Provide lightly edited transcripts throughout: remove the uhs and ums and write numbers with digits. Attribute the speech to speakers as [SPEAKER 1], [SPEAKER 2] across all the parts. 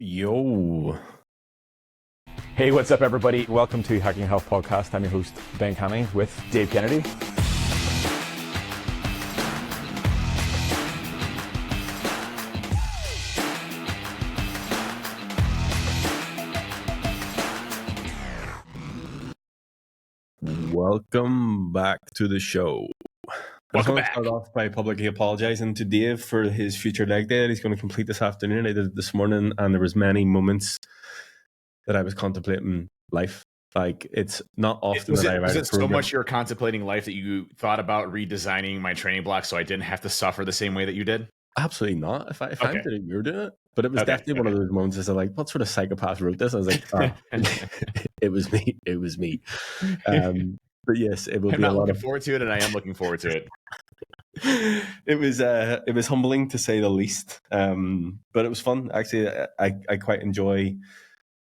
[SPEAKER 1] Yo.
[SPEAKER 2] Hey, what's up, everybody? Welcome to Hacking Health Podcast. I'm your host, Ben Canning, with Dave Kennedy.
[SPEAKER 1] Welcome back to the show. I just want to start off by publicly apologizing to Dave for his future leg day that he's going to complete this afternoon. I did it this morning, and there was many moments that I was contemplating life. Like, it's not often
[SPEAKER 3] was it so much you were contemplating life that you thought about redesigning my training block so I didn't have to suffer the same way that you did?
[SPEAKER 1] Absolutely not. If I'm doing it, you're doing it. But it was definitely one of those moments as like, what sort of psychopath wrote this? I was like, oh, it was me. It was me. But yes, it will be a lot. I'm looking
[SPEAKER 3] forward to it, and I am looking forward to it.
[SPEAKER 1] It was humbling to say the least, but it was fun. Actually, I quite enjoy.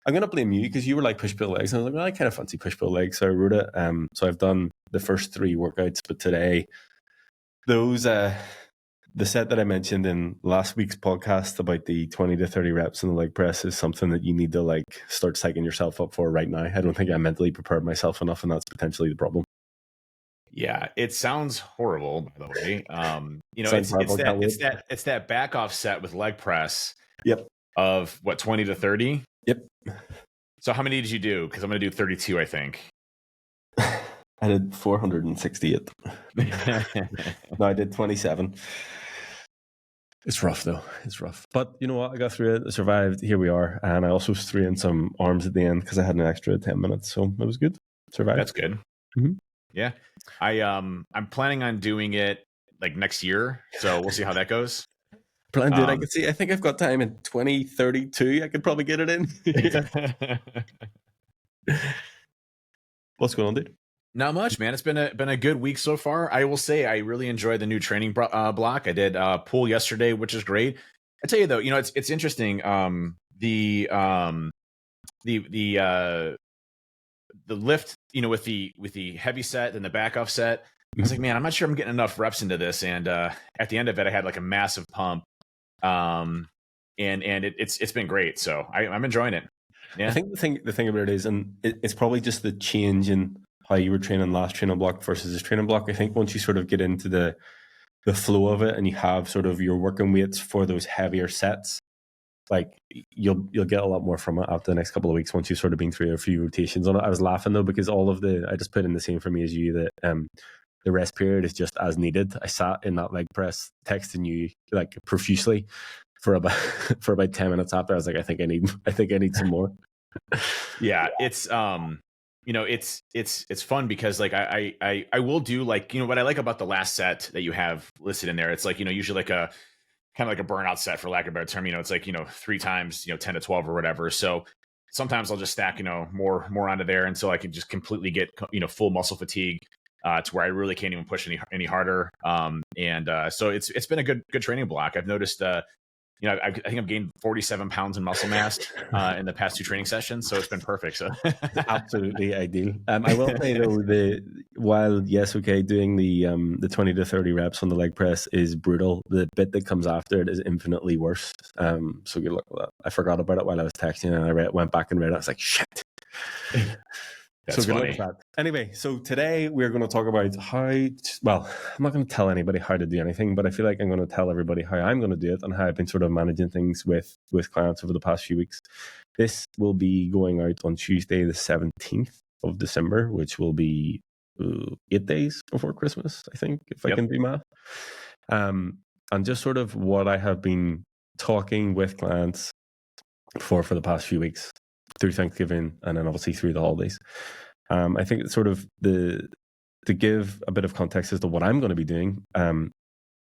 [SPEAKER 1] I'm going to blame you because you were like push-pull legs. And I was like, well, I kind of fancy push-pull legs, so I wrote it. So I've done the first 3 workouts, but today, those the set that I mentioned in last week's podcast about the 20 to 30 reps in the leg press is something that you need to like start psyching yourself up for right now. I don't think I mentally prepared myself enough, and that's potentially the problem.
[SPEAKER 3] Yeah, it sounds horrible, by the way. It's that back off set with leg press.
[SPEAKER 1] Yep.
[SPEAKER 3] Of what, 20 to 30?
[SPEAKER 1] Yep.
[SPEAKER 3] So how many did you do? Because I'm going to do 32, I think.
[SPEAKER 1] I did 468. No, I did 27. It's rough though. It's rough. But you know what? I got through it. I survived. Here we are. And I also threw in some arms at the end because I had an extra 10 minutes. So it was good. Survived.
[SPEAKER 3] That's good.
[SPEAKER 1] Mm-hmm.
[SPEAKER 3] Yeah. I'm planning on doing it like next year. So we'll see how that goes.
[SPEAKER 1] Plan, dude. I think I've got time in 2032. I could probably get it in. What's going on, dude?
[SPEAKER 3] Not much, man. It's been a good week so far. I will say I really enjoyed the new training block. I did pool yesterday, which is great. I tell you though, it's interesting. The lift, with the heavy set and the back off set. I was like, man, I'm not sure I'm getting enough reps into this. And at the end of it, I had like a massive pump. And it's been great. So I'm enjoying it. Yeah.
[SPEAKER 1] I think the thing about it is, and it's probably just the change in how you were training last training block versus this training block. I think once you sort of get into the flow of it and you have sort of your working weights for those heavier sets, like you'll get a lot more from it after the next couple of weeks once you've sort of been through a few rotations on it. I was laughing though because I just put in the same for me as you that the rest period is just as needed. I sat in that leg press texting you like profusely for about 10 minutes after. I was like, I think I need some more.
[SPEAKER 3] Yeah, it's it's fun because like I will do like, what I like about the last set that you have listed in there. It's like, usually like a kind of like a burnout set for lack of a better term. It's like, 3 times, 10 to 12 or whatever. So sometimes I'll just stack, more onto there until I can just completely get, full muscle fatigue. To where I really can't even push any harder. So it's been a good training block. I've noticed, I think I've gained 47 pounds in muscle mass in the past 2 training sessions. So it's been perfect. So
[SPEAKER 1] absolutely ideal. I will say though, doing the 20 to 30 reps on the leg press is brutal. The bit that comes after it is infinitely worse. So good luck with that. I forgot about it while I was texting, and I went back and read it. I was like, shit.
[SPEAKER 3] That's so funny.
[SPEAKER 1] Anyway, so today we're going to talk about I'm not going to tell anybody how to do anything, but I feel like I'm going to tell everybody how I'm going to do it and how I've been sort of managing things with clients over the past few weeks. This will be going out on Tuesday, the 17th of December, which will be 8 days before Christmas, I think, if I can do math. And just sort of what I have been talking with clients for the past few weeks, through Thanksgiving and then obviously through the holidays. I think it's sort of to give a bit of context as to what I'm going to be doing.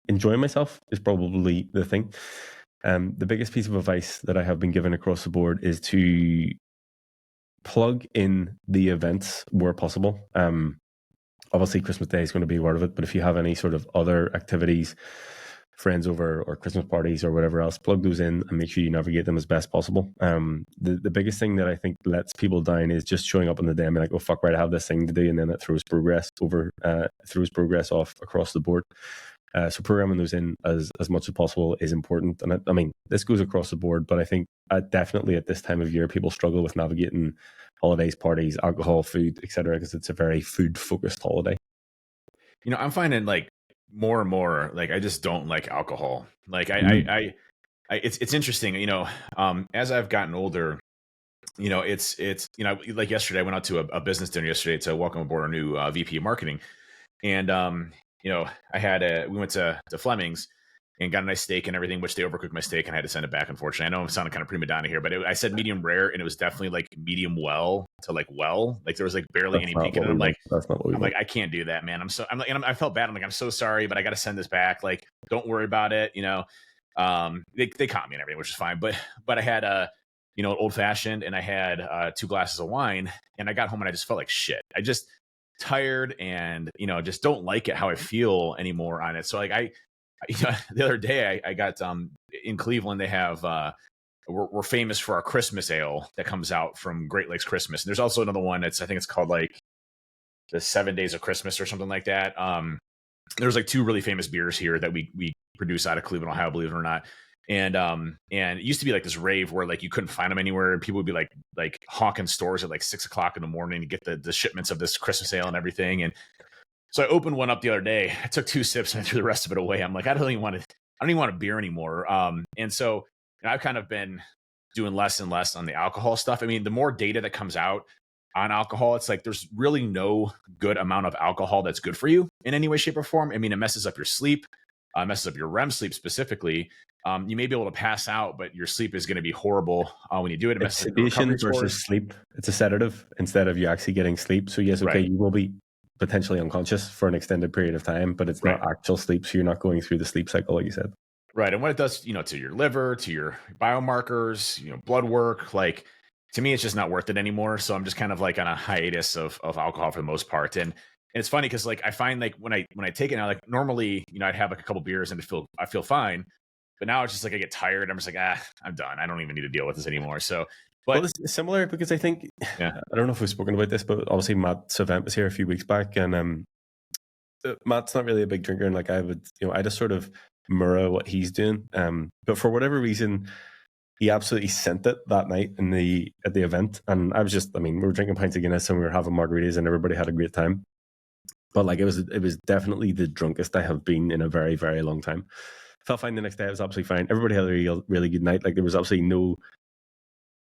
[SPEAKER 1] Enjoying myself is probably the thing. The biggest piece of advice that I have been given across the board is to plug in the events where possible. Obviously Christmas Day is going to be a part of it, but if you have any sort of other activities, friends over or Christmas parties or whatever else, plug those in and make sure you navigate them as best possible. The biggest thing that I think lets people down is just showing up on the day and being like, oh fuck, right, I have this thing to do, and then it throws progress off across the board. So programming those in as much as possible is important. And I mean, this goes across the board, but I think definitely at this time of year, people struggle with navigating holidays, parties, alcohol, food, etc., because it's a very food focused holiday.
[SPEAKER 3] I'm finding like more and more, like, I just don't like alcohol. Like it's interesting, as I've gotten older, it's, like yesterday, I went out to a business dinner yesterday to welcome aboard our new VP of marketing. And, we went to Fleming's and got a nice steak and everything, which they overcooked my steak and I had to send it back. Unfortunately, I know I'm sounding kind of prima donna here, but I said medium rare and it was definitely like medium well to like there was like barely any pink in it. I'm like, I can't do that, man. I felt bad. I'm like, I'm so sorry, but I got to send this back. Like, don't worry about it. They caught me and everything, which is fine. But I had an old fashioned and I had 2 glasses of wine and I got home and I just felt like shit. I just tired and, just don't like it how I feel anymore on it. So like the other day I got in Cleveland, they have we're famous for our Christmas ale that comes out from Great Lakes Christmas. And there's also another one I think it's called like the 7 Days of Christmas or something like that. There's like 2 really famous beers here that we produce out of Cleveland, Ohio, believe it or not. And it used to be like this rave where like you couldn't find them anywhere. People would be like hawking stores at like 6 o'clock in the morning to get the shipments of this Christmas ale and everything. And so I opened one up the other day. I took 2 sips and I threw the rest of it away. I'm like, I don't even want a beer anymore. And so I've kind of been doing less and less on the alcohol stuff. I mean, the more data that comes out on alcohol, it's like there's really no good amount of alcohol that's good for you in any way, shape, or form. I mean, it messes up your sleep, messes up your REM sleep specifically. You may be able to pass out, but your sleep is going to be horrible when you do it.
[SPEAKER 1] It's sedation versus sleep. It's a sedative instead of you actually getting sleep. So yes, okay, right. You will be potentially unconscious for an extended period of time, but it's not actual sleep. So you're not going through the sleep cycle, like you said.
[SPEAKER 3] Right. And what it does, to your liver, to your biomarkers, blood work, like to me, it's just not worth it anymore. So I'm just kind of like on a hiatus of alcohol for the most part. And it's funny because like I find like when I take it now, like normally, I'd have like a couple beers and I feel fine. But now it's just like I get tired. I'm just like, I'm done. I don't even need to deal with this anymore. So, but
[SPEAKER 1] it's similar because I think, I don't know if we've spoken about this, but obviously Matt Savant was here a few weeks back, and Matt's not really a big drinker, and like I just sort of mirror what he's doing. But for whatever reason, he absolutely sent it that night at the event, and we were drinking pints of Guinness and we were having margaritas, and everybody had a great time. But like it was definitely the drunkest I have been in a very, very long time. Felt fine the next day. I was absolutely fine. Everybody had a really, really good night. Like there was absolutely no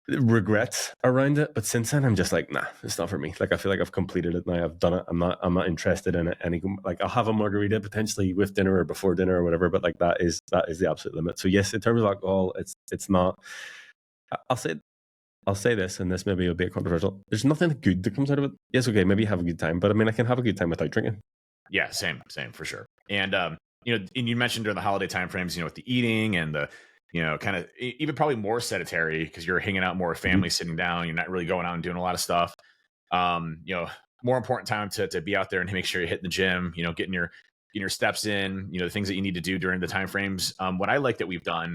[SPEAKER 1] regrets around it. But since then, I'm just like, nah, it's not for me. Like I feel like I've completed it now. I've done it. I'm not interested in it. Like I'll have a margarita potentially with dinner or before dinner or whatever. But like that is the absolute limit. So yes, in terms of alcohol, it's not. I'll say this, and this maybe will be controversial. There's nothing good that comes out of it. Yes, okay, maybe have a good time, but I mean, I can have a good time without drinking.
[SPEAKER 3] Yeah, same for sure. And and you mentioned during the holiday timeframes, with the eating and the, kind of even probably more sedentary because you're hanging out more with family, sitting down. You're not really going out and doing a lot of stuff. More important time to be out there and to make sure you're hitting the gym. Getting your steps in. The things that you need to do during the timeframes. What I like that we've done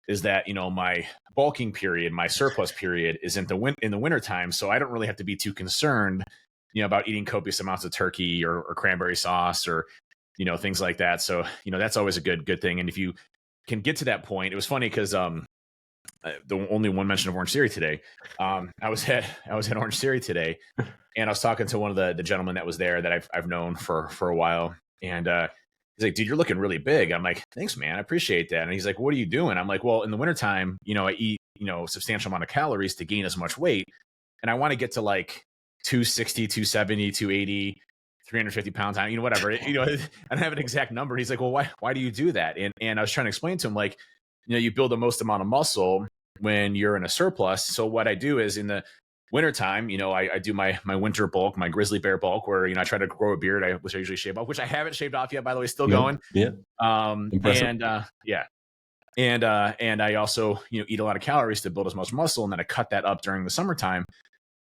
[SPEAKER 3] is that my bulking period, my surplus period, is in the winter time, so I don't really have to be too concerned, about eating copious amounts of turkey or cranberry sauce or things like that. So that's always a good thing. And if you can get to that point, it was funny because the only one mention of Orange Theory today. I was at Orange Theory today, and I was talking to one of the gentlemen that was there that I've known for a while, and he's like, dude, you're looking really big. I'm like, thanks, man. I appreciate that. And he's like, what are you doing? I'm like, well, in the wintertime, I eat, substantial amount of calories to gain as much weight. And I want to get to like 260, 270, 280, 350 pounds. Whatever, I don't have an exact number. He's like, well, why do you do that? And I was trying to explain to him, like, you build the most amount of muscle when you're in a surplus. So what I do is in the wintertime, I do my winter bulk, my grizzly bear bulk, where, I try to grow a beard, which I usually shave off, which I haven't shaved off yet, by the way, still going.
[SPEAKER 1] Yeah.
[SPEAKER 3] And I also, eat a lot of calories to build as much muscle. And then I cut that up during the summertime.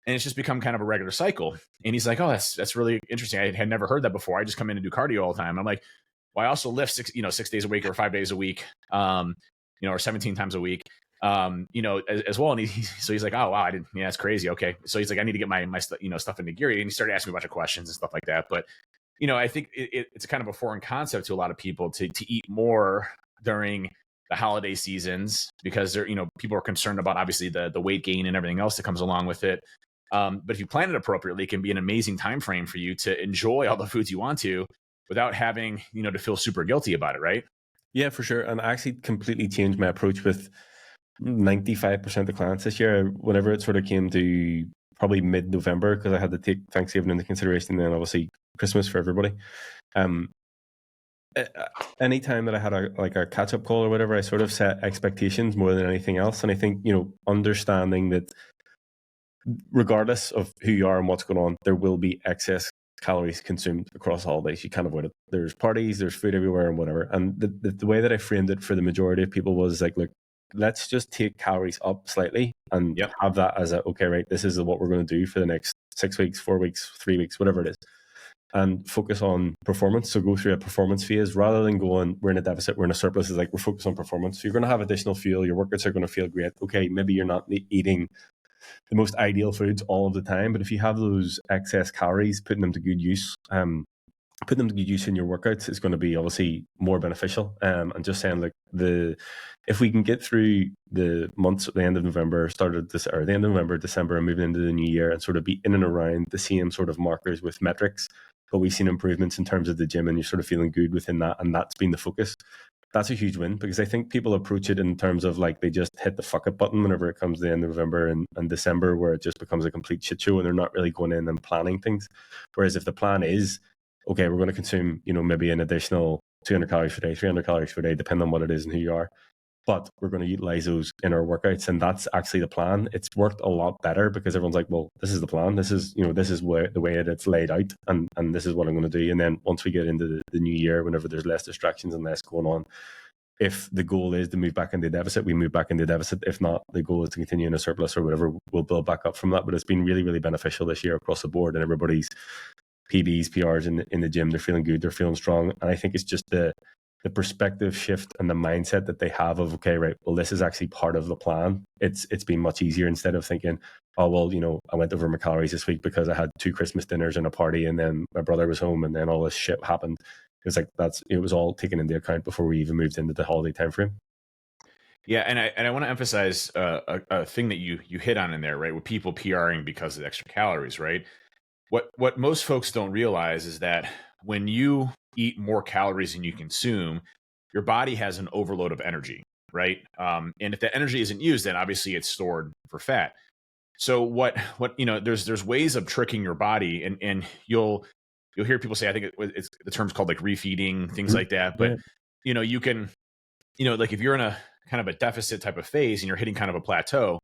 [SPEAKER 3] And it's just become kind of a regular cycle. And he's like, oh, that's really interesting. I had never heard that before. I just come in and do cardio all the time. I'm like, well, I also lift 6 days a week or 5 days a week, or 17 times a week. As well. And so he's like, oh, wow, that's crazy. Okay. So he's like, I need to get my stuff into gear. And he started asking me a bunch of questions and stuff like that. But I think it's kind of a foreign concept to a lot of people to eat more during the holiday seasons because people are concerned about obviously the weight gain and everything else that comes along with it. But if you plan it appropriately, it can be an amazing time frame for you to enjoy all the foods you want to without having, to feel super guilty about it, right?
[SPEAKER 1] Yeah, for sure. And I actually completely changed my approach with 95% of clients this year. Whenever it sort of came to probably mid-November, because I had to take Thanksgiving into consideration, and then obviously Christmas for everybody. Anytime that I had a catch-up call or whatever, I sort of set expectations more than anything else. And I think, understanding that regardless of who you are and what's going on, there will be excess calories consumed across the holidays. You can't avoid it. There's parties, there's food everywhere and whatever. And the way that I framed it for the majority of people was like, look, let's just take calories up slightly and have that as okay, right, this is what we're going to do for the next 6 weeks, 4 weeks, 3 weeks, whatever it is. And focus on performance. So go through a performance phase rather than going, we're in a deficit, we're in a surplus. It's like we're focused on performance. So you're going to have additional fuel. Your workouts are going to feel great. Okay, maybe you're not eating the most ideal foods all of the time, but if you have those excess calories, putting them to good use, in your workouts is going to be obviously more beneficial. And just saying, like, if we can get through the months at the end of November, the end of November, December, and moving into the new year, and sort of be in and around the same sort of markers with metrics, but we've seen improvements in terms of the gym, and you're sort of feeling good within that, and that's been the focus. That's a huge win, because I think people approach it in terms of like they just hit the fuck it button whenever it comes to the end of November and December, where it just becomes a complete shit show and they're not really going in and planning things. Whereas if the plan is, okay, we're going to consume, maybe an additional 200 calories per day, 300 calories per day, depending on what it is and who you are, but we're going to utilize those in our workouts, and that's actually the plan. It's worked a lot better because everyone's like, well, this is the plan. This is, the way it's laid out, and this is what I'm going to do. And then once we get into the new year, whenever there's less distractions and less going on, if the goal is to move back into deficit, we move back into deficit. If not, the goal is to continue in a surplus or whatever, we'll build back up from that. But it's been really, really beneficial this year across the board, and everybody's PBs, PRs in the gym, they're feeling good, they're feeling strong. And I think it's just the perspective shift and the mindset that they have of, okay, right, well, this is actually part of the plan. It's been much easier instead of thinking, oh, well, I went over my calories this week because I had 2 Christmas dinners and a party, and then my brother was home, and then all this shit happened. It's like it was all taken into account before we even moved into the holiday time frame.
[SPEAKER 3] Yeah, and I want to emphasize a thing that you hit on in there, right? With people PRing because of the extra calories, right? What most folks don't realize is that when you eat more calories than you consume, your body has an overload of energy, right? And if that energy isn't used, then obviously it's stored for fat. So there's ways of tricking your body, and you'll hear people say, I think it's the term's called like refeeding, things like that. But you can, like if you're in a kind of a deficit type of phase and you're hitting kind of a plateau,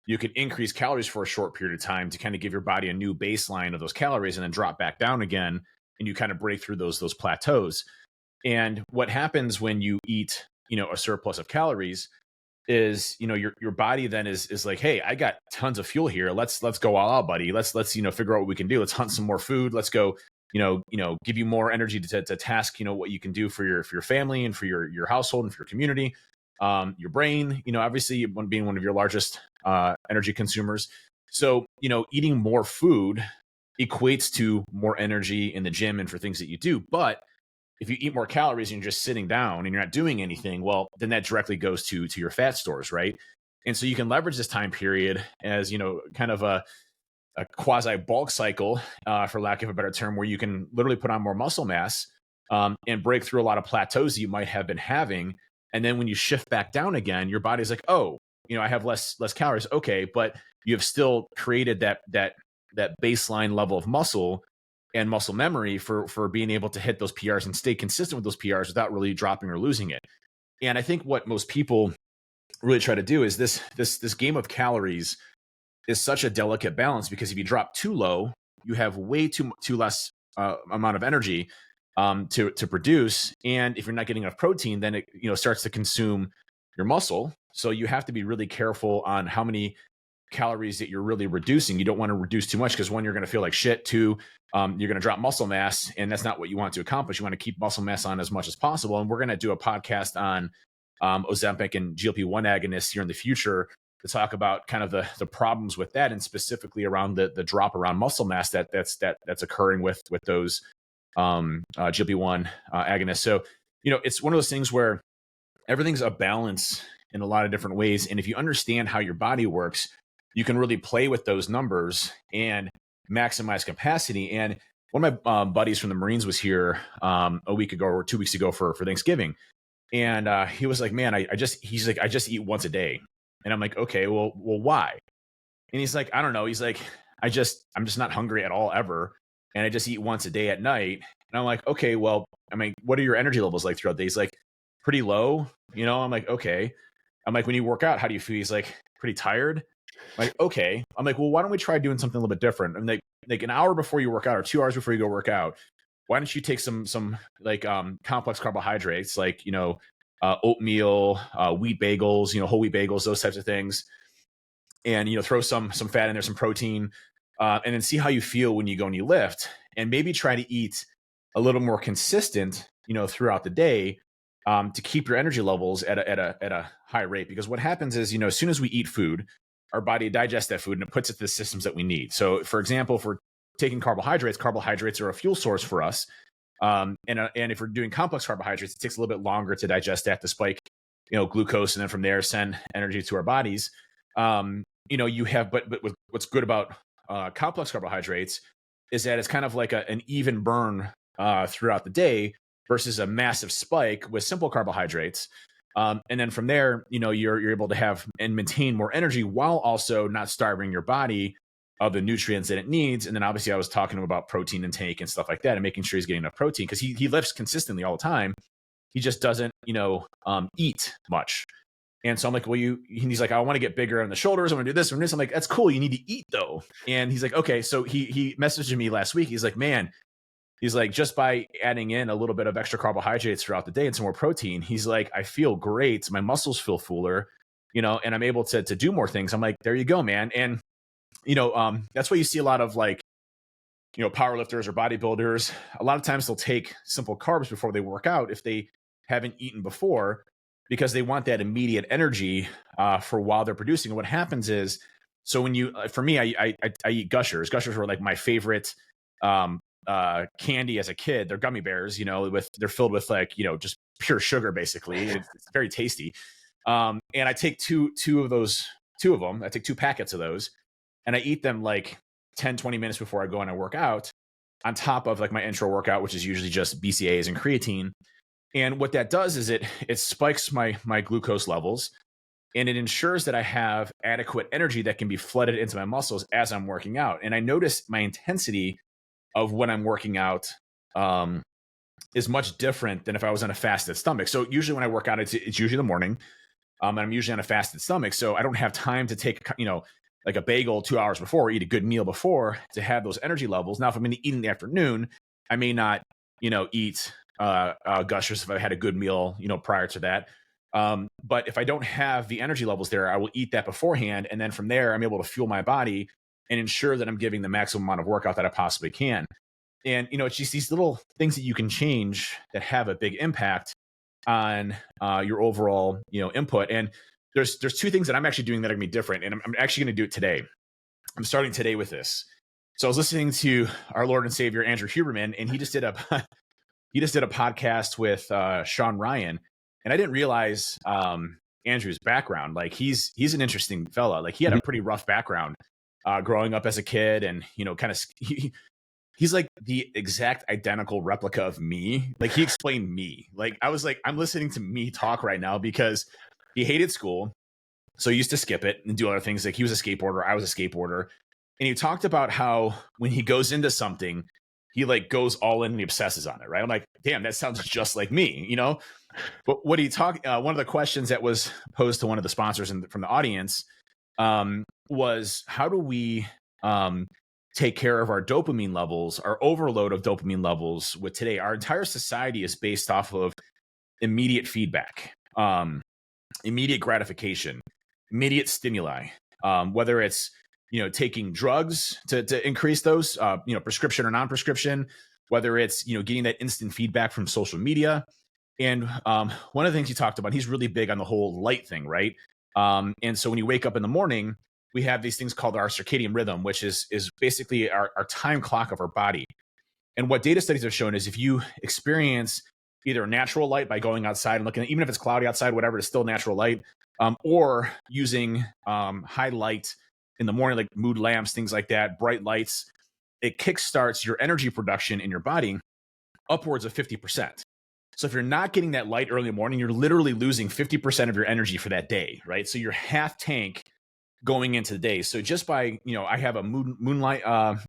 [SPEAKER 3] you can increase calories for a short period of time to kind of give your body a new baseline of those calories, and then drop back down again, and you kind of break through those plateaus. And what happens when you eat, a surplus of calories is, your body then is like, hey, I got tons of fuel here. Let's go all out, buddy. Let's figure out what we can do. Let's hunt some more food. Let's go, give you more energy to task, what you can do for your family and for your household and for your community. Your brain, obviously being one of your largest energy consumers. So, eating more food equates to more energy in the gym and for things that you do. But if you eat more calories and you're just sitting down and you're not doing anything, well, then that directly goes to your fat stores, right? And so you can leverage this time period as, kind of a quasi bulk cycle, for lack of a better term, where you can literally put on more muscle mass and break through a lot of plateaus that you might have been having. And then when you shift back down again, your body's like, oh, I have less calories. Okay, but you have still created that baseline level of muscle and muscle memory for being able to hit those PRs and stay consistent with those PRs without really dropping or losing it. And I think what most people really try to do is this game of calories is such a delicate balance, because if you drop too low, you have way too less amount of energy to produce. And if you're not getting enough protein, then it starts to consume your muscle. So you have to be really careful on how many calories that you're really reducing. You don't want to reduce too much, because one, you're going to feel like shit. Two, you're going to drop muscle mass, and that's not what you want to accomplish. You want to keep muscle mass on as much as possible. And we're going to do a podcast on Ozempic and GLP-1 agonists here in the future to talk about kind of the problems with that, and specifically around the drop around muscle mass that's occurring with those GLP-1 agonist. So, it's one of those things where everything's a balance in a lot of different ways. And if you understand how your body works, you can really play with those numbers and maximize capacity. And one of my buddies from the Marines was here a week ago or 2 weeks ago for Thanksgiving. And he was like, man, he's like, I just eat once a day. And I'm like, okay, well, why? And he's like, I don't know. He's like, I'm just not hungry at all ever. And I just eat once a day at night. And I'm like, okay, well, I mean, what are your energy levels like throughout the day? He's like, pretty low. I'm like, okay. I'm like, when you work out, how do you feel? He's like, pretty tired. I'm like, okay. I'm like, well, why don't we try doing something a little bit different? I'm like an hour before you work out or 2 hours before you go work out, why don't you take some like complex carbohydrates, like, oatmeal, wheat bagels, whole wheat bagels, those types of things. And, throw some fat in there, some protein, and then see how you feel when you go and you lift, and maybe try to eat a little more consistent, throughout the day, to keep your energy levels at a high rate. Because what happens is, as soon as we eat food, our body digests that food and it puts it to the systems that we need. So, for example, if we're taking carbohydrates are a fuel source for us. And if we're doing complex carbohydrates, it takes a little bit longer to digest that, to spike, glucose, and then from there send energy to our bodies. You have, but what's good about complex carbohydrates is that it's kind of like an even burn throughout the day versus a massive spike with simple carbohydrates. And then from there, you're able to have and maintain more energy while also not starving your body of the nutrients that it needs. And then obviously I was talking to him about protein intake and stuff like that, and making sure he's getting enough protein, because he lifts consistently all the time. He just doesn't, eat much. And so I'm like, well, he's like, I want to get bigger on the shoulders. I want to do this and this. I'm like, that's cool. You need to eat though. And he's like, okay. So he messaged me last week. He's like, man, he's like, just by adding in a little bit of extra carbohydrates throughout the day and some more protein, he's like, I feel great. My muscles feel fuller, and I'm able to do more things. I'm like, there you go, man. And, that's why you see a lot of like, powerlifters or bodybuilders. A lot of times they'll take simple carbs before they work out if they haven't eaten before, because they want that immediate energy for while they're producing. And what happens is, so when for me, I eat Gushers. Gushers were like my favorite candy as a kid. They're gummy bears, they're filled with like, just pure sugar, basically. It's very tasty. And I take two of them. I take 2 packets of those, and I eat them like 10, 20 minutes before I go and I work out, on top of like my intro workout, which is usually just BCAAs and creatine. And what that does is it spikes my glucose levels, and it ensures that I have adequate energy that can be flooded into my muscles as I'm working out. And I notice my intensity of when I'm working out is much different than if I was on a fasted stomach. So usually when I work out, it's usually the morning, and I'm usually on a fasted stomach. So I don't have time to take, like a bagel 2 hours before, or eat a good meal before to have those energy levels. Now, if I'm going to eat in the afternoon, I may not, eat Gushers if I had a good meal, prior to that. But if I don't have the energy levels there, I will eat that beforehand. And then from there, I'm able to fuel my body and ensure that I'm giving the maximum amount of workout that I possibly can. And, it's just these little things that you can change that have a big impact on your overall, input. And there's 2 things that I'm actually doing that are going to be different. And I'm actually going to do it today. I'm starting today with this. So I was listening to our Lord and Savior, Andrew Huberman, and he just did a podcast with Sean Ryan. And I didn't realize Andrew's background. Like he's an interesting fella. Like he had a pretty rough background growing up as a kid, and he's like the exact identical replica of me. Like he explained me. Like I was like, I'm listening to me talk right now, because he hated school, so he used to skip it and do other things. Like he was a skateboarder, I was a skateboarder, and he talked about how when he goes into something, he like goes all in and he obsesses on it, right? I'm like, damn, that sounds just like me, But what he talked, one of the questions that was posed to one of the sponsors from the audience was, how do we take care of our dopamine levels, our overload of dopamine levels with today? Our entire society is based off of immediate feedback, immediate gratification, immediate stimuli, whether it's, taking drugs to increase those, prescription or non-prescription, whether it's, getting that instant feedback from social media. And one of the things he talked about, he's really big on the whole light thing, right? And so when you wake up in the morning, we have these things called our circadian rhythm, which is basically our time clock of our body. And what data studies have shown is if you experience either natural light by going outside and looking, even if it's cloudy outside, whatever, it's still natural light, or using high light in the morning, like mood lamps, things like that, bright lights, it kickstarts your energy production in your body upwards of 50%. So if you're not getting that light early in the morning, you're literally losing 50% of your energy for that day, right? So you're half tank going into the day. So just by, I have a moonlight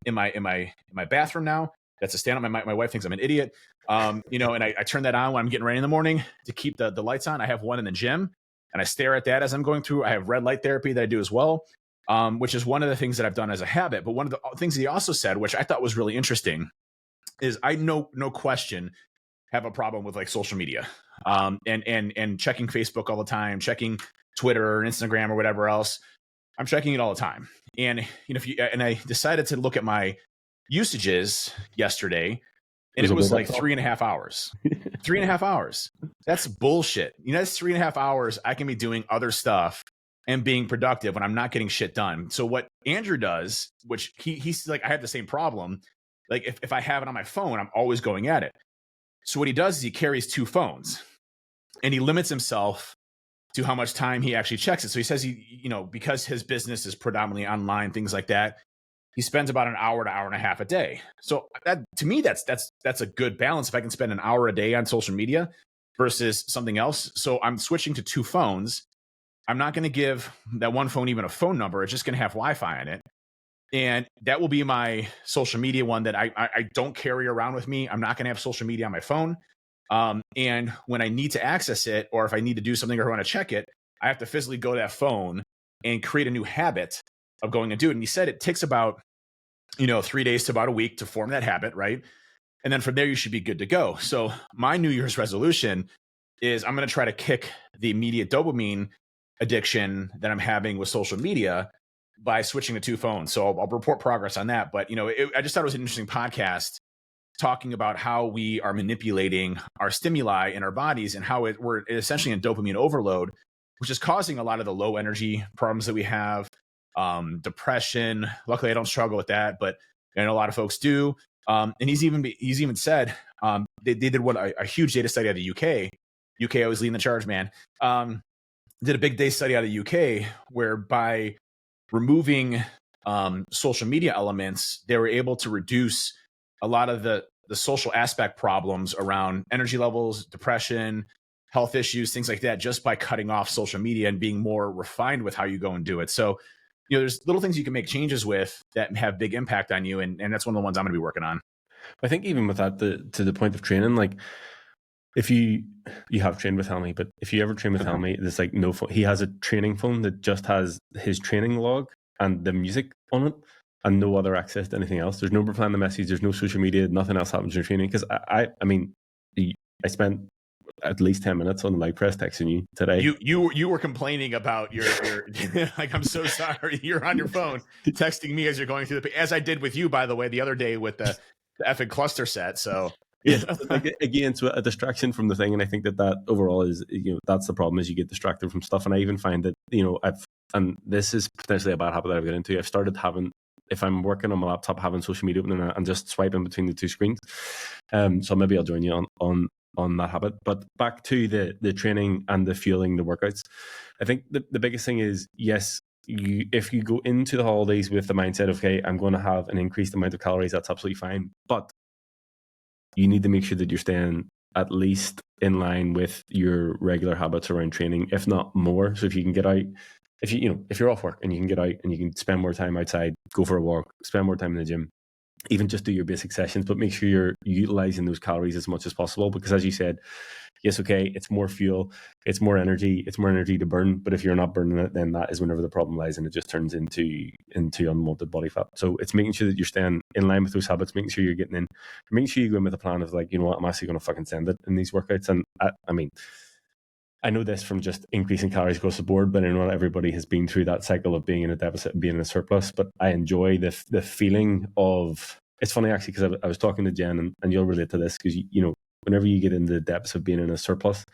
[SPEAKER 3] in my bathroom now. That's a stand up. My wife thinks I'm an idiot. And I turn that on when I'm getting ready in the morning to keep the lights on. I have one in the gym, and I stare at that as I'm going through. I have red light therapy that I do as well, which is one of the things that I've done as a habit. But one of the things that he also said, which I thought was really interesting, is I no question have a problem with like social media, and checking Facebook all the time, checking Twitter or Instagram or whatever else. I'm checking it all the time. And I decided to look at my usages yesterday, and it was like 3.5 hours. 3.5 hours. That's bullshit. That's 3.5 hours I can be doing other stuff and being productive when I'm not getting shit done. So what Andrew does, which he's like, I have the same problem. Like if I have it on my phone, I'm always going at it. So what he does is he carries 2 phones, and he limits himself to how much time he actually checks it. So he says because his business is predominantly online, things like that, he spends about an hour to hour and a half a day. So that, to me, that's a good balance. If I can spend an hour a day on social media versus something else. So I'm switching to 2 phones. I'm not going to give that one phone even a phone number. It's just going to have Wi-Fi in it. And that will be my social media one that I don't carry around with me. I'm not going to have social media on my phone. And when I need to access it, or if I need to do something or I want to check it, I have to physically go to that phone and create a new habit of going and do it. And he said it takes about, 3 days to about a week to form that habit, right? And then from there, you should be good to go. So my New Year's resolution is I'm going to try to kick the immediate dopamine addiction that I'm having with social media by switching to 2 phones. So I'll report progress on that. But, I just thought it was an interesting podcast talking about how we are manipulating our stimuli in our bodies and how we're essentially in dopamine overload, which is causing a lot of the low energy problems that we have, depression. Luckily, I don't struggle with that, but I know a lot of folks do. And he's even said they did a huge data study out of the UK. UK always leading the charge, man. Did a big data study out of the UK where by removing social media elements, they were able to reduce a lot of the social aspect problems around energy levels, depression, health issues, things like that, just by cutting off social media and being more refined with how you go and do it. So, there's little things you can make changes with that have big impact on you. And that's one of the ones I'm going to be working on.
[SPEAKER 1] I think even with that, to the point of training, like if you have trained with Helmy, but if you ever train with Helmy, there's like no phone. He has a training phone that just has his training log and the music on it, and no other access to anything else. There's no replying the message. There's no social media. Nothing else happens in training. Because I spent at least 10 minutes on the leg press texting you today.
[SPEAKER 3] You were complaining about your like, I'm so sorry. You're on your phone texting me as you're going through as I did with you, by the way, the other day with the effing cluster set. So
[SPEAKER 1] yeah, again, it's a distraction from the thing. And I think that overall is, that's the problem, is you get distracted from stuff. And I even find that, and this is potentially a bad habit that I've got into. I've started having, if I'm working on my laptop, having social media open and just swiping between the 2 screens. So maybe I'll join you on that habit. But back to the training and the fueling, the workouts. I think the biggest thing is, yes, if you go into the holidays with the mindset of, okay, I'm going to have an increased amount of calories, that's absolutely fine. But you need to make sure that you're staying at least in line with your regular habits around training, if not more. So if you can get out, if you're off work and you can get out and you can spend more time outside, go for a walk, spend more time in the gym, even just do your basic sessions, but make sure you're utilizing those calories as much as possible. Because as you said, yes, okay, it's more fuel, it's more energy to burn. But if you're not burning it, then that is whenever the problem lies, and it just turns into unwanted body fat. So it's making sure that you're staying in line with those habits, making sure you're getting in, making sure you go in with a plan of like, what, I'm actually going to fucking send it in these workouts. And I know this from just increasing calories across the board, but I know not everybody has been through that cycle of being in a deficit and being in a surplus. But I enjoy the feeling of, it's funny actually, because I was talking to Jen, and you'll relate to this, because whenever you get into the depths of being in a surplus,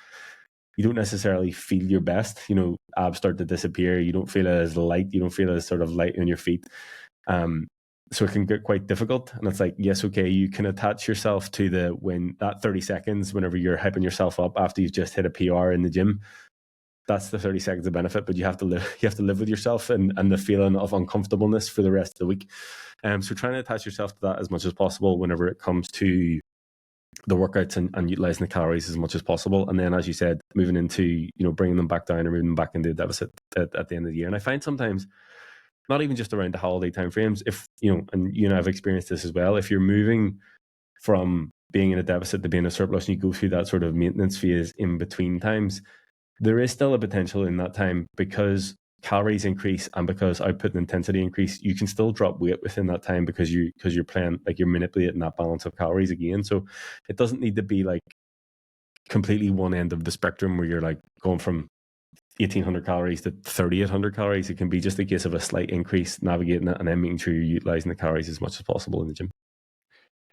[SPEAKER 1] you don't necessarily feel your best. Abs start to disappear. You don't feel as light. You don't feel as sort of light on your feet. So it can get quite difficult. And it's like, yes, okay, you can attach yourself to that 30 seconds whenever you're hyping yourself up after you've just hit a PR in the gym. That's the 30 seconds of benefit, but you have to live with yourself and the feeling of uncomfortableness for the rest of the week. So trying to attach yourself to that as much as possible whenever it comes to the workouts and utilizing the calories as much as possible. And then, as you said, moving into, bringing them back down or moving them back into a deficit at the end of the year. And I find sometimes, not even just around the holiday timeframes, if, and you and I have experienced this as well, if you're moving from being in a deficit to being a surplus and you go through that sort of maintenance phase in between times, there is still a potential in that time, because calories increase and because output and intensity increase, you can still drop weight within that time because you're playing, like, you're manipulating that balance of calories again. So it doesn't need to be like completely one end of the spectrum where you're like going from 1,800 calories to 3,800 calories. It can be just a case of a slight increase, navigating it, and then making sure you're utilizing the calories as much as possible in the gym.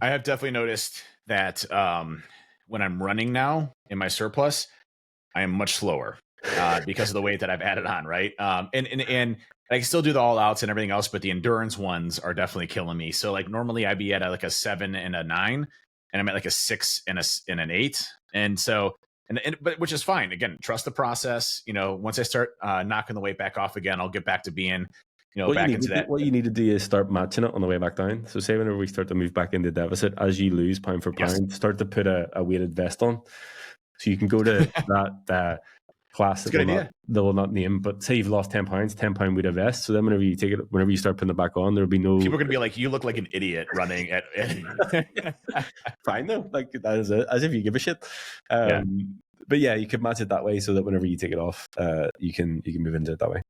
[SPEAKER 3] I have definitely noticed that when I'm running now in my surplus, I am much slower because of the weight that I've added on, right? And I can still do the all outs and everything else, but the endurance ones are definitely killing me. So like normally I'd be at like a 7 and a 9, and I'm at like a 6 and an 8, and so. But which is fine. Again, trust the process. Once I start knocking the weight back off again, I'll get back to being, back into that.
[SPEAKER 1] What you need to do is start matching it on the way back down. So say whenever we start to move back into deficit, as you lose pound for pound, start to put a weighted vest on. So you can go to that class that will not name, but say you've lost 10 pounds, 10 pound weighted vest. So then whenever you start putting it back on, there'll be no...
[SPEAKER 3] People are going to be like, you look like an idiot running at...
[SPEAKER 1] Fine though, like that is it, as if you give a shit. But yeah, you could match it that way so that whenever you take it off, you can move into it that way.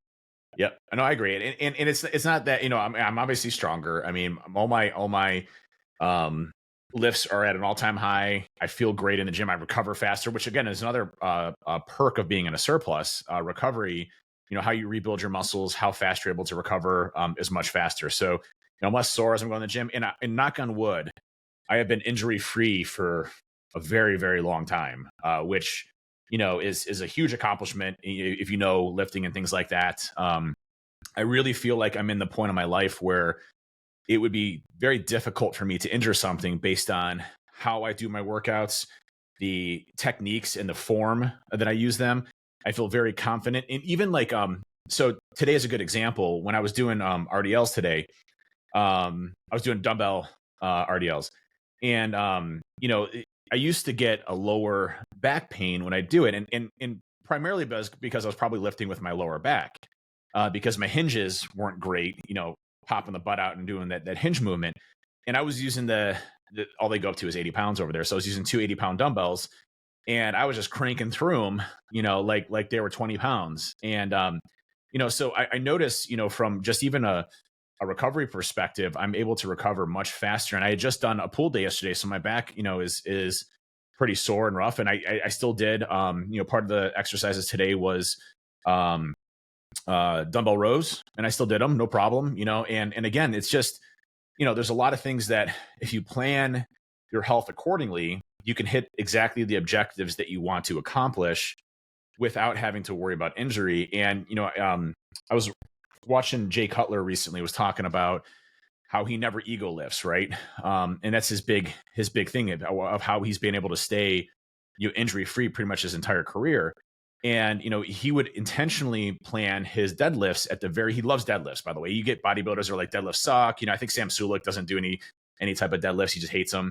[SPEAKER 3] Yep, I know, I agree, and it's not that I'm obviously stronger. I mean, all my lifts are at an all-time high. I feel great in the gym. I recover faster, which again is another perk of being in a surplus. Recovery, how you rebuild your muscles, how fast you're able to recover is much faster. So I'm less sore as I'm going to the gym. And knock on wood, I have been injury-free for a very, very long time, which is a huge accomplishment if lifting and things like that. I really feel like I'm in the point of my life where it would be very difficult for me to injure something based on how I do my workouts, the techniques and the form that I use them. I feel very confident. And even like, so today is a good example. When I was doing RDLs today, I was doing dumbbell RDLs. And, I used to get a lower back pain when I do it. And primarily because I was probably lifting with my lower back because my hinges weren't great, popping the butt out and doing that hinge movement. And I was using all they go up to is 80 pounds over there. So I was using 2 80-pound dumbbells, and I was just cranking through them, like they were 20 pounds. And, so I noticed, from just even a recovery perspective, I'm able to recover much faster. And I had just done a pool day yesterday, so my back, is pretty sore and rough. And I still did, part of the exercises today was dumbbell rows, and I still did them, no problem, and again, it's just, there's a lot of things that if you plan your health accordingly, you can hit exactly the objectives that you want to accomplish without having to worry about injury. And, I was watching Jay Cutler recently, was talking about how he never ego lifts, right? And that's his big thing of how he's been able to stay injury free pretty much his entire career. And, he would intentionally plan his deadlifts he loves deadlifts, by the way. You get bodybuilders who are like, deadlifts suck. I think Sam Sulek doesn't do any type of deadlifts. He just hates them.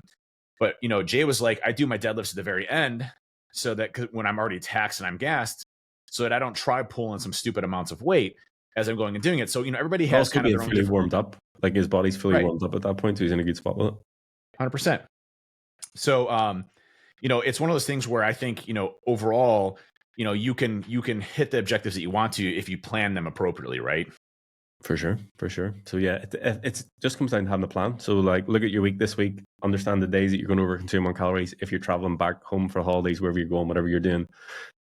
[SPEAKER 3] But, Jay was like, I do my deadlifts at the very end so that when I'm already taxed and I'm gassed, so that I don't try pulling some stupid amounts of weight as I'm going and doing it. So, everybody has kind of their own
[SPEAKER 1] fully warmed up. Like his body's fully warmed up at that point, so he's in a good spot with it.
[SPEAKER 3] 100%. So, it's one of those things where I think, overall, you can hit the objectives that you want to if you plan them appropriately, right?
[SPEAKER 1] For sure. So yeah, it just comes down to having a plan. So like, look at your week this week, understand the days that you're going to overconsume on calories. If you're traveling back home for holidays, wherever you're going, whatever you're doing,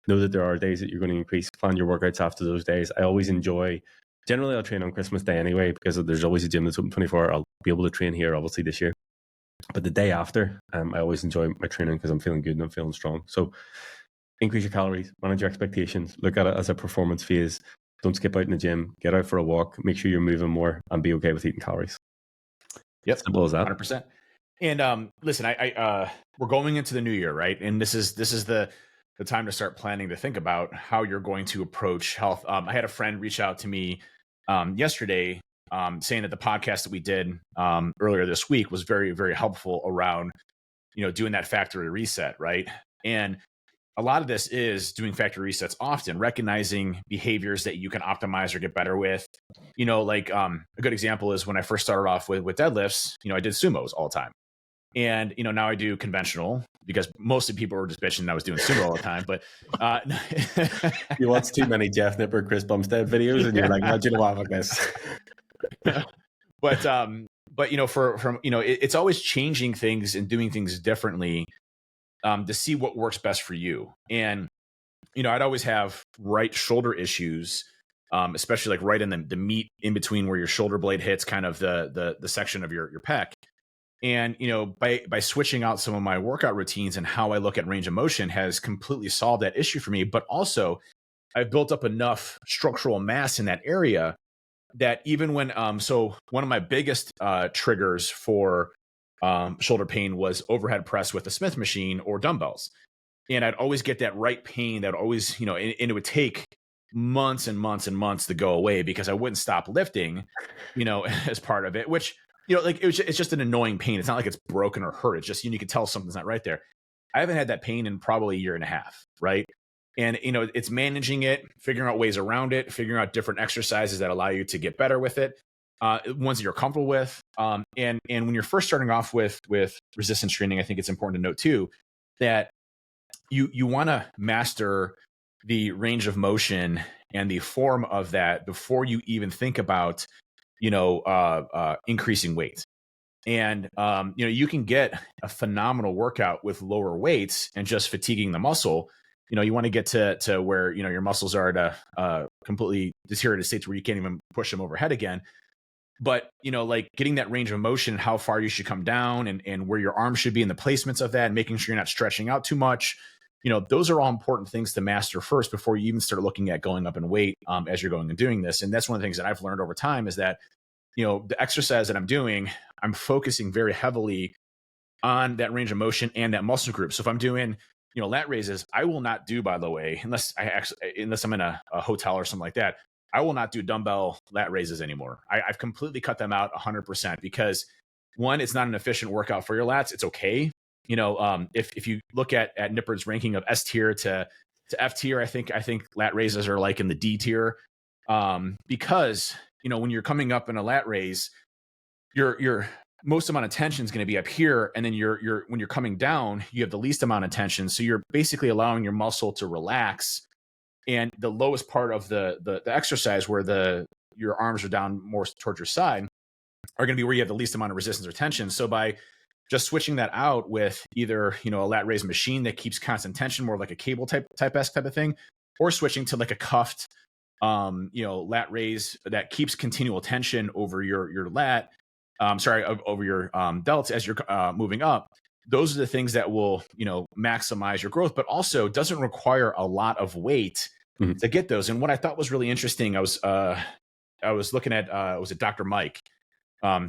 [SPEAKER 1] know that there are days that you're going to increase. Plan your workouts after those days. I always enjoy. Generally, I'll train on Christmas Day anyway because there's always a gym that's open 24 hours. I'll be able to train here, obviously, this year. But the day after, I always enjoy my training because I'm feeling good and I'm feeling strong. So increase your calories, manage your expectations, look at it as a performance phase. Don't skip out in the gym, get out for a walk, make sure you're moving more, and be okay with eating calories.
[SPEAKER 3] Yep.
[SPEAKER 1] Simple as that.
[SPEAKER 3] 100%. And listen, we're going into the new year, right? And this is the time to start planning to think about how you're going to approach health. I had a friend reach out to me yesterday, saying that the podcast that we did earlier this week was very, very helpful around, doing that factory reset, right? And a lot of this is doing factory resets often, recognizing behaviors that you can optimize or get better with. Like a good example is when I first started off with deadlifts, I did sumos all the time. And, now I do conventional because mostly people were just bitching that I was doing sumo all the time. But
[SPEAKER 1] you watch too many Jeff Nipper, Chris Bumstead videos and you're like, no, do you know what, fuck this.
[SPEAKER 3] But it's always changing things and doing things differently to see what works best for you. And, I'd always have right shoulder issues, especially like right in the meat in between where your shoulder blade hits kind of the section of your pec. And, by switching out some of my workout routines and how I look at range of motion has completely solved that issue for me. But also I've built up enough structural mass in that area that even when, so one of my biggest triggers for shoulder pain was overhead press with a Smith machine or dumbbells. And I'd always get that right pain that would always, and it would take months and months and months to go away because I wouldn't stop lifting, as part of it, which, it's just an annoying pain. It's not like it's broken or hurt. It's just, you can tell something's not right there. I haven't had that pain in probably a year and a half. Right. And, it's managing it, figuring out ways around it, figuring out different exercises that allow you to get better with it. Ones that you're comfortable with. And when you're first starting off with resistance training, I think it's important to note too, that you want to master the range of motion and the form of that before you even think about, increasing weight. And, you can get a phenomenal workout with lower weights and just fatiguing the muscle. You want to get to where, your muscles are at a completely deteriorated state where you can't even push them overhead again. But, like getting that range of motion, how far you should come down and where your arms should be in the placements of that, and making sure you're not stretching out too much. Those are all important things to master first before you even start looking at going up in weight as you're going and doing this. And that's one of the things that I've learned over time is that, the exercise that I'm doing, I'm focusing very heavily on that range of motion and that muscle group. So if I'm doing, lat raises, I will not do, by the way, unless I'm in a hotel or something like that, I will not do dumbbell lat raises anymore. I've completely cut them out 100% because one, it's not an efficient workout for your lats. It's okay. If you look at Nipper's ranking of S tier to F tier, I think lat raises are like in the D tier. Because, when you're coming up in a lat raise, your most amount of tension is going to be up here. And then when you're coming down, you have the least amount of tension. So you're basically allowing your muscle to relax. And the lowest part of the exercise where your arms are down more towards your side are going to be where you have the least amount of resistance or tension. So by just switching that out with either, a lat raise machine that keeps constant tension, more like a cable type of thing, or switching to like a cuffed, lat raise that keeps continual tension over your lat, over your delts as you're moving up. Those are the things that will, maximize your growth, but also doesn't require a lot of weight to get those. And what I thought was really interesting, I was looking at, was it Dr. Mike?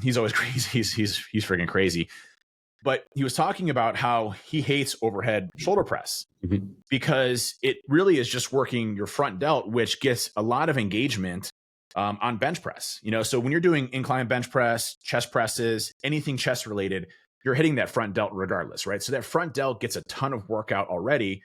[SPEAKER 3] He's always crazy. He's freaking crazy. But he was talking about how he hates overhead shoulder press because it really is just working your front delt, which gets a lot of engagement on bench press. So when you're doing incline bench press, chest presses, anything chest related, you're hitting that front delt regardless, right? So that front delt gets a ton of workout already.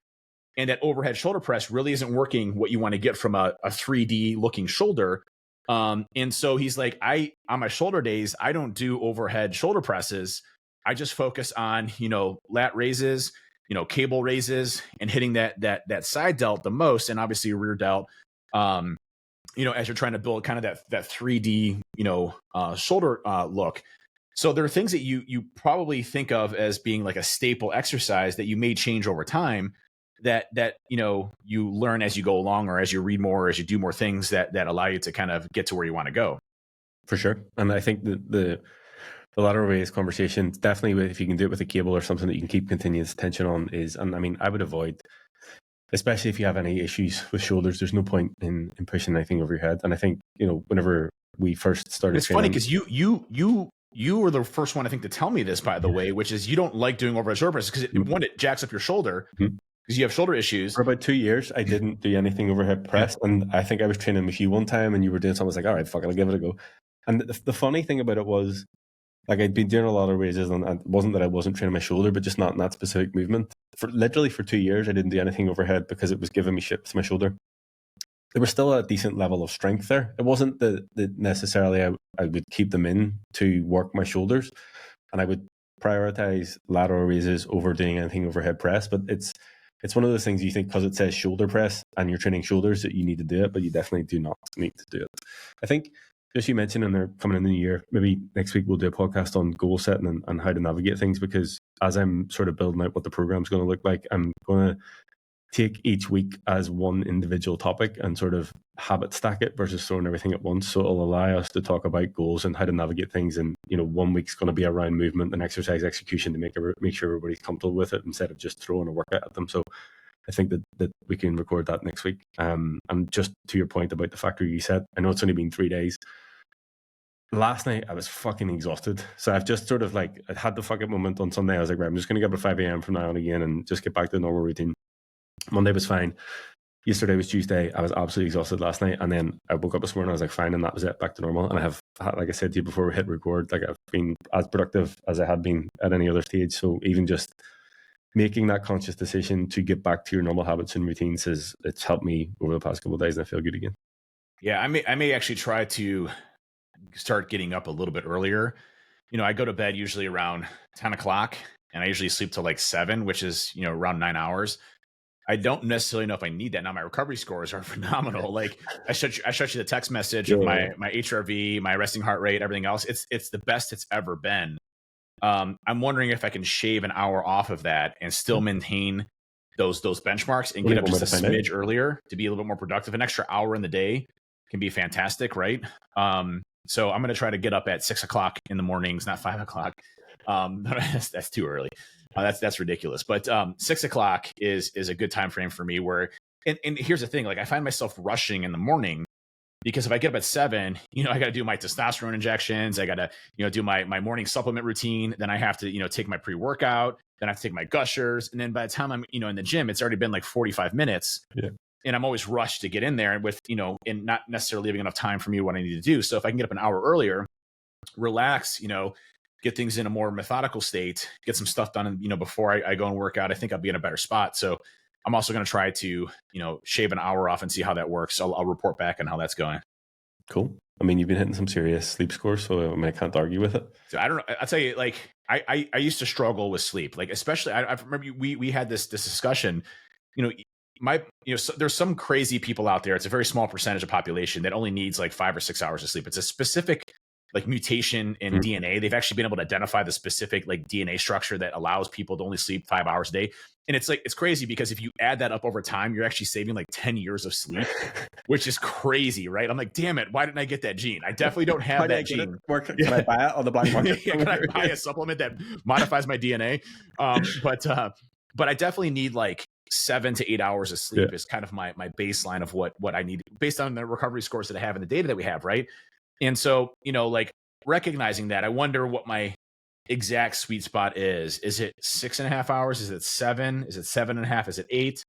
[SPEAKER 3] And that overhead shoulder press really isn't working what you want to get from a 3D looking shoulder. And so he's like, on my shoulder days, I don't do overhead shoulder presses. I just focus on, lat raises, cable raises, and hitting that side delt the most, and obviously rear delt, as you're trying to build kind of that 3D, shoulder look. So there are things that you probably think of as being like a staple exercise that you may change over time that you learn as you go along, or as you read more, or as you do more things that allow you to kind of get to where you want to go.
[SPEAKER 1] For sure. And I think the lateral raise conversation, definitely if you can do it with a cable or something that you can keep continuous tension on I would avoid, especially if you have any issues with shoulders, there's no point in pushing anything over your head. And I think, whenever we first started,
[SPEAKER 3] it's funny because you you were the first one, I think, to tell me this, by the way, which is you don't like doing overhead shoulder presses because one, it jacks up your shoulder because you have shoulder issues.
[SPEAKER 1] For about 2 years, I didn't do anything overhead press, and I think I was training with you one time, and you were doing something. I was like, all right, fuck it, I'll give it a go. And the funny thing about it was, like, I'd been doing a lot of raises, and it wasn't that I wasn't training my shoulder, but just not in that specific movement. For 2 years, I didn't do anything overhead because it was giving me shit with my shoulder. There was still a decent level of strength there. It wasn't that necessarily I would keep them in to work my shoulders, and I would prioritize lateral raises over doing anything overhead press. But it's one of those things you think because it says shoulder press and you're training shoulders that you need to do it, but you definitely do not need to do it. I think, as you mentioned, and they're coming in the new year, maybe next week we'll do a podcast on goal setting and how to navigate things, because as I'm sort of building out what the program's going to look like, I'm going to take each week as one individual topic and sort of habit stack it versus throwing everything at once. So it'll allow us to talk about goals and how to navigate things. And, 1 week's going to be around movement and exercise execution to make sure everybody's comfortable with it instead of just throwing a workout at them. So I think that we can record that next week. And just to your point about the factory reset, I know it's only been 3 days. Last night I was fucking exhausted. So I've just sort of I had the fucking moment on Sunday. I was like, right, I'm just going to get up at 5 a.m. from now on again and just get back to the normal routine. Monday was fine. Yesterday was Tuesday. I was absolutely exhausted last night. And then I woke up this morning, I was like, fine. And that was it, back to normal. And I have, like I said to you before we hit record, I've been as productive as I had been at any other stage. So even just making that conscious decision to get back to your normal habits and routines it's helped me over the past couple of days, and I feel good again.
[SPEAKER 3] Yeah, I may actually try to start getting up a little bit earlier. I go to bed usually around 10 o'clock and I usually sleep till like 7, which is, around 9 hours. I don't necessarily know if I need that. Now my recovery scores are phenomenal. Like I showed you the text message of my HRV, my resting heart rate, everything else. It's the best it's ever been. I'm wondering if I can shave an hour off of that and still maintain those benchmarks and get up just a smidge earlier to be a little bit more productive. An extra hour in the day can be fantastic, right? So I'm going to try to get up at 6 o'clock in the mornings, not 5 o'clock. That's too early. That's ridiculous. But 6 o'clock is a good time frame for me where, and here's the thing, I find myself rushing in the morning because if I get up at 7, I got to do my testosterone injections. I got to, do my morning supplement routine. Then I have to, take my pre-workout. Then I have to take my gushers. And then by the time I'm, in the gym, it's already been like 45 minutes. Yeah. And I'm always rushed to get in there with, and not necessarily leaving enough time for me what I need to do. So if I can get up an hour earlier, relax, get things in a more methodical state, get some stuff done, before I go and work out, I think I'll be in a better spot. So I'm also going to try to, shave an hour off and see how that works. I'll report back on how that's going.
[SPEAKER 1] Cool. I mean, you've been hitting some serious sleep scores, so I can't argue with it.
[SPEAKER 3] So I don't know. I'll tell you, I used to struggle with sleep, especially, I remember we had this discussion, there's some crazy people out there. It's a very small percentage of population that only needs 5 or 6 hours of sleep. It's a specific mutation in DNA. They've actually been able to identify the specific DNA structure that allows people to only sleep 5 hours a day. And it's crazy because if you add that up over time, you're actually saving 10 years of sleep, which is crazy, right? I'm like, damn it, why didn't I get that gene? I definitely don't have that gene.
[SPEAKER 1] Can I buy it on the black market?
[SPEAKER 3] Can I buy a supplement that modifies my DNA? But I definitely need 7 to 8 hours of sleep is kind of my baseline of what I need based on the recovery scores that I have and the data that we have, right? And so, recognizing that, I wonder what my exact sweet spot is. Is it 6.5 hours? Is it 7? Is it 7.5? Is it 8?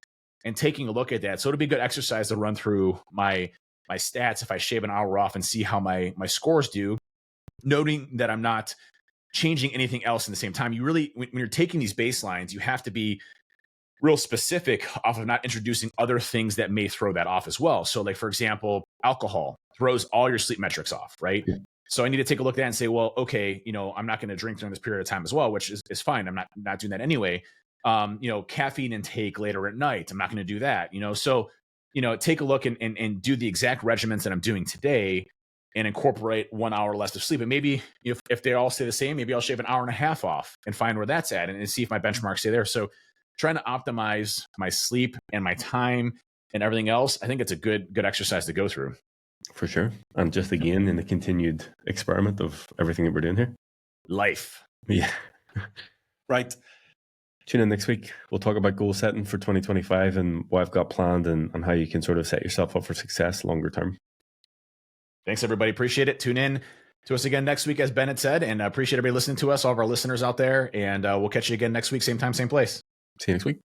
[SPEAKER 3] And taking a look at that. So it'll be good exercise to run through my stats if I shave an hour off and see how my scores do, noting that I'm not changing anything else in the same time. You really, when you're taking these baselines, you have to be real specific off of not introducing other things that may throw that off as well. So for example, alcohol throws all your sleep metrics off, right? Yeah. So I need to take a look at that and say, well, okay, I'm not going to drink during this period of time as well, which is fine. I'm not doing that anyway. Caffeine intake later at night, I'm not going to do that, So, take a look and do the exact regimens that I'm doing today and incorporate 1 hour less of sleep. And maybe if they all stay the same, maybe I'll shave an hour and a half off and find where that's at and see if my benchmarks stay there. So trying to optimize my sleep and my time and everything else, I think it's a good exercise to go through.
[SPEAKER 1] For sure. And just again, in the continued experiment of everything that we're doing here.
[SPEAKER 3] Life.
[SPEAKER 1] Yeah. Right. Tune in next week. We'll talk about goal setting for 2025 and what I've got planned and how you can sort of set yourself up for success longer term.
[SPEAKER 3] Thanks, everybody. Appreciate it. Tune in to us again next week, as Bennett said, and appreciate everybody listening to us, all of our listeners out there. And we'll catch you again next week, same time, same place.
[SPEAKER 1] See you next week.